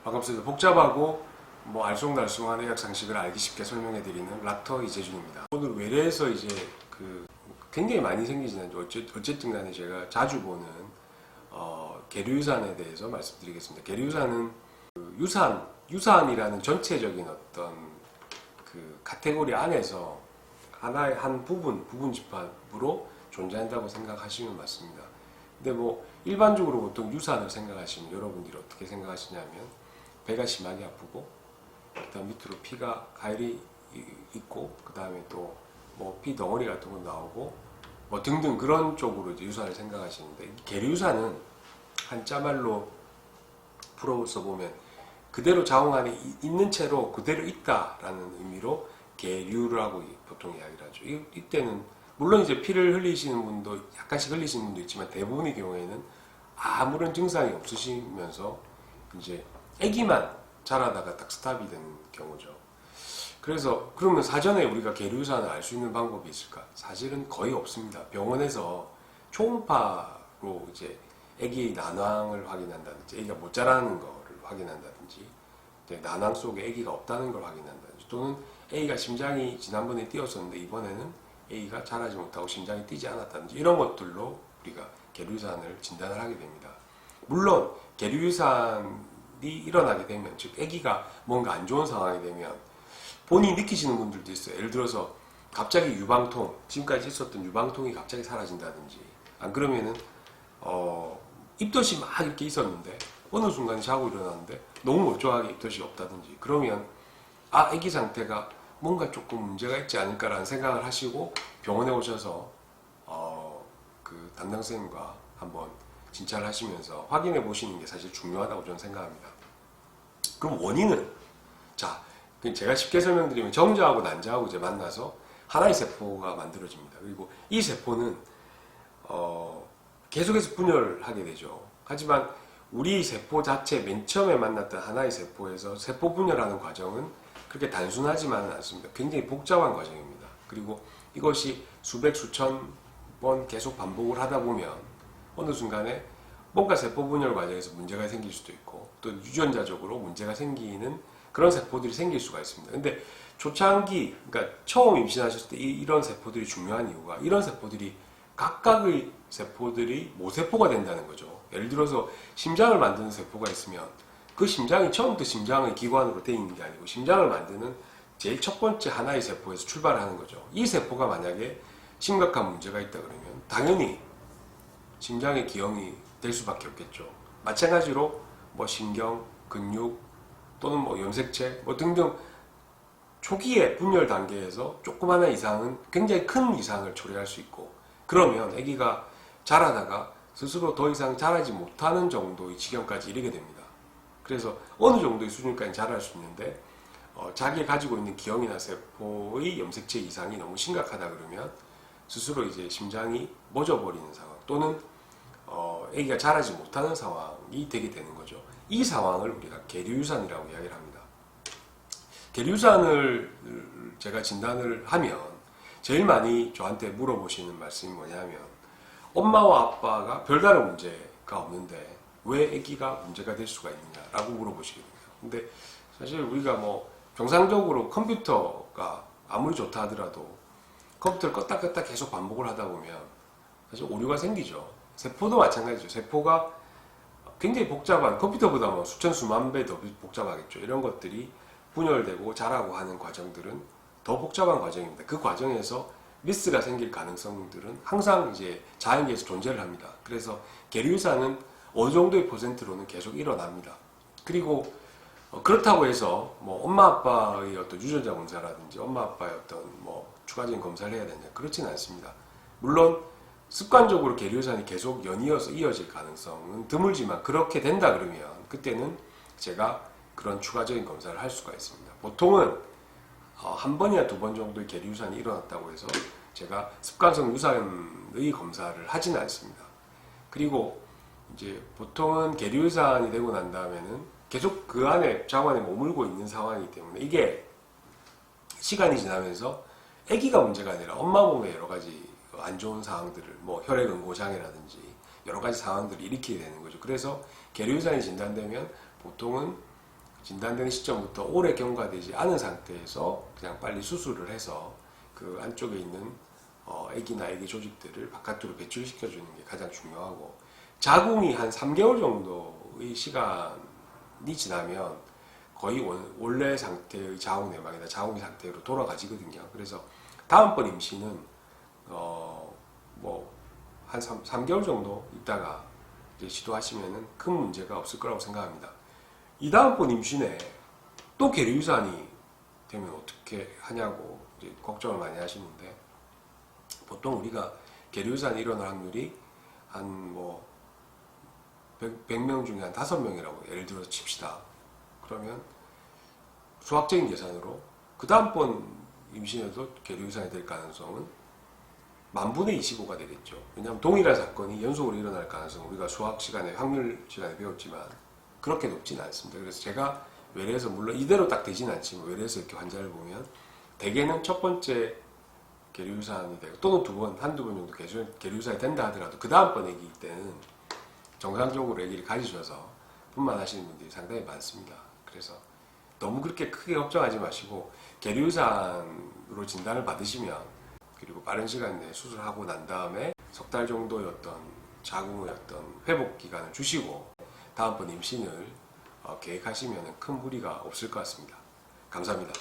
반갑습니다. 복잡하고 뭐 알쏭달쏭한 의학 상식을 알기 쉽게 설명해 드리는 락터 이재준입니다. 오늘 외래에서 이제 그 굉장히 많이 생기지는 어쨌든 간에 제가 자주 보는 계류유산에 대해서 말씀드리겠습니다. 계류유산은 그 유산이라는 전체적인 어떤 그 카테고리 안에서 하나의 한 부분 집합으로 존재한다고 생각하시면 맞습니다. 근데 뭐 일반적으로 보통 유산을 생각하시면 여러분들이 어떻게 생각하시냐면 배가 심하게 아프고 그다음 밑으로 피가 가열이 있고 그 다음에 또 뭐 피 덩어리 같은 거 나오고 뭐 등등 그런 쪽으로 이제 유산을 생각하시는데 계류유산은 한자말로 풀어서 보면 그대로 자궁 안에 있는 채로 그대로 있다라는 의미로 계류라고 보통 이야기를 하죠. 이때는 물론 이제 피를 흘리시는 분도 약간씩 흘리시는 분도 있지만 대부분의 경우에는 아무런 증상이 없으시면서 이제 아기만 자라다가 딱 스탑이 되는 경우죠. 그래서 그러면 사전에 우리가 계류유산을 알 수 있는 방법이 있을까? 사실은 거의 없습니다. 병원에서 초음파로 이제 아기의 난황을 확인한다든지 아기가 못 자라는 거를 확인한다든지 난황 속에 아기가 없다는 걸 확인한다든지 또는 아기가 심장이 지난번에 뛰었었는데 이번에는 아기가 자라지 못하고 심장이 뛰지 않았다든지 이런 것들로 우리가 계류유산을 진단을 하게 됩니다. 물론 계류유산이 일어나게 되면 즉 아기가 뭔가 안 좋은 상황이 되면 본인이 느끼시는 분들도 있어요. 예를 들어서 갑자기 유방통, 지금까지 있었던 유방통이 갑자기 사라진다든지 안 그러면은 입덧이 막 이렇게 있었는데 어느 순간 자고 일어났는데 너무 멀쩡하게 입덧이 없다든지 그러면 아기 상태가 뭔가 조금 문제가 있지 않을까라는 생각을 하시고 병원에 오셔서 그 담당 선생님과 한번 진찰을 하시면서 확인해 보시는 게 사실 중요하다고 저는 생각합니다. 그럼 원인은 자 제가 쉽게 설명드리면 정자하고 난자하고 이제 만나서 하나의 세포가 만들어집니다. 그리고 이 세포는 계속해서 분열하게 되죠. 하지만 우리 세포 자체 맨 처음에 만났던 하나의 세포에서 세포 분열하는 과정은 그렇게 단순하지만은 않습니다. 굉장히 복잡한 과정입니다. 그리고 이것이 수백 수천 번 계속 반복을 하다 보면 어느 순간에 뭔가 세포 분열 과정에서 문제가 생길 수도 있고 또 유전자적으로 문제가 생기는 그런 세포들이 생길 수가 있습니다. 근데 초창기, 그러니까 처음 임신하셨을 때 이런 세포들이 중요한 이유가 이런 세포들이 각각의 세포들이 모세포가 된다는 거죠. 예를 들어서 심장을 만드는 세포가 있으면 그 심장이 처음부터 심장의 기관으로 되어 있는 게 아니고 심장을 만드는 제일 첫 번째 하나의 세포에서 출발하는 거죠. 이 세포가 만약에 심각한 문제가 있다 그러면 당연히 심장의 기형이 될 수밖에 없겠죠. 마찬가지로 뭐 신경, 근육 또는 뭐 염색체 뭐 등등 초기의 분열 단계에서 조그마한 이상은 굉장히 큰 이상을 초래할 수 있고 그러면 아기가 자라다가 스스로 더 이상 자라지 못하는 정도의 지경까지 이르게 됩니다. 그래서 어느 정도의 수준까지 자랄 수 있는데 자기가 가지고 있는 기형이나 세포의 염색체 이상이 너무 심각하다 그러면 스스로 이제 심장이 멎어버리는 상황 또는 아기가 자라지 못하는 상황이 되게 되는 거죠. 이 상황을 우리가 계류유산이라고 이야기를 합니다. 계류유산을 제가 진단을 하면 제일 많이 저한테 물어보시는 말씀이 뭐냐면 엄마와 아빠가 별다른 문제가 없는데 왜 아기가 문제가 될 수가 있느냐라고 물어보시게 됩니다. 근데 사실 우리가 뭐 정상적으로 컴퓨터가 아무리 좋다 하더라도 컴퓨터를 껐다 껐다 계속 반복을 하다 보면 사실 오류가 생기죠. 세포도 마찬가지죠. 세포가 굉장히 복잡한 컴퓨터보다 뭐 수천 수만 배 더 복잡하겠죠. 이런 것들이 분열되고 자라고 하는 과정들은 더 복잡한 과정입니다. 그 과정에서 미스가 생길 가능성들은 항상 이제 자연계에서 존재를 합니다. 그래서 계류유산은 어느 정도의 퍼센트로는 계속 일어납니다. 그리고 그렇다고 해서 뭐 엄마 아빠의 어떤 유전자 검사라든지 엄마 아빠의 어떤 뭐 추가적인 검사를 해야 되냐 그렇지는 않습니다. 물론 습관적으로 계류유산이 계속 연이어서 이어질 가능성은 드물지만 그렇게 된다 그러면 그때는 제가 그런 추가적인 검사를 할 수가 있습니다. 보통은 한 번이나 두 번 정도의 계류유산이 일어났다고 해서 제가 습관성 유산의 검사를 하지는 않습니다. 그리고 이제 보통은 계류유산이 되고 난 다음에는 계속 그 안에 자궁 안에 머물고 있는 상황이기 때문에 이게 시간이 지나면서 아기가 문제가 아니라 엄마 몸에 여러 가지 안 좋은 상황들을 뭐 혈액응고 장애라든지 여러 가지 상황들을 일으키게 되는 거죠. 그래서 계류유산이 진단되면 보통은 진단되는 시점부터 오래 경과되지 않은 상태에서 그냥 빨리 수술을 해서 그 안쪽에 있는 액이나 액의 조직들을 바깥으로 배출시켜주는 게 가장 중요하고, 자궁이 한 3개월 정도의 시간이 지나면 거의 원래 상태의 자궁 내막이나 자궁 상태로 돌아가지거든요. 그래서 다음번 임신은 뭐 한 3개월 정도 있다가 이제 시도하시면은 큰 문제가 없을 거라고 생각합니다. 이 다음번 임신에 또 계류유산이 되면 어떻게 하냐고 이제 걱정을 많이 하시는데, 보통 우리가 계류유산이 일어날 확률이 한 뭐 100명 중에 한 5명이라고 예를 들어서 칩시다. 그러면 수학적인 계산으로 그 다음번 임신에도 계류유산이 될 가능성은 10,000분의 25가 되겠죠. 왜냐하면 동일한 사건이 연속으로 일어날 가능성은 우리가 수학 시간에, 확률 시간에 배웠지만 그렇게 높지는 않습니다. 그래서 제가 외래에서, 물론 이대로 딱 되진 않지만 외래에서 이렇게 환자를 보면 대개는 첫 번째 계류유산이 되고, 또는 두 번, 한두 번 정도 계류유산이 된다 하더라도 그 다음번 아기 때는 정상적으로 아기를 가지셔서 분만하시는 분들이 상당히 많습니다. 그래서 너무 그렇게 크게 걱정하지 마시고 계류유산으로 진단을 받으시면, 그리고 빠른 시간 내에 수술하고 난 다음에 석 달 정도의 어떤 자궁의 어떤 회복 기간을 주시고 다음번 임신을 계획하시면 큰 무리가 없을 것 같습니다. 감사합니다.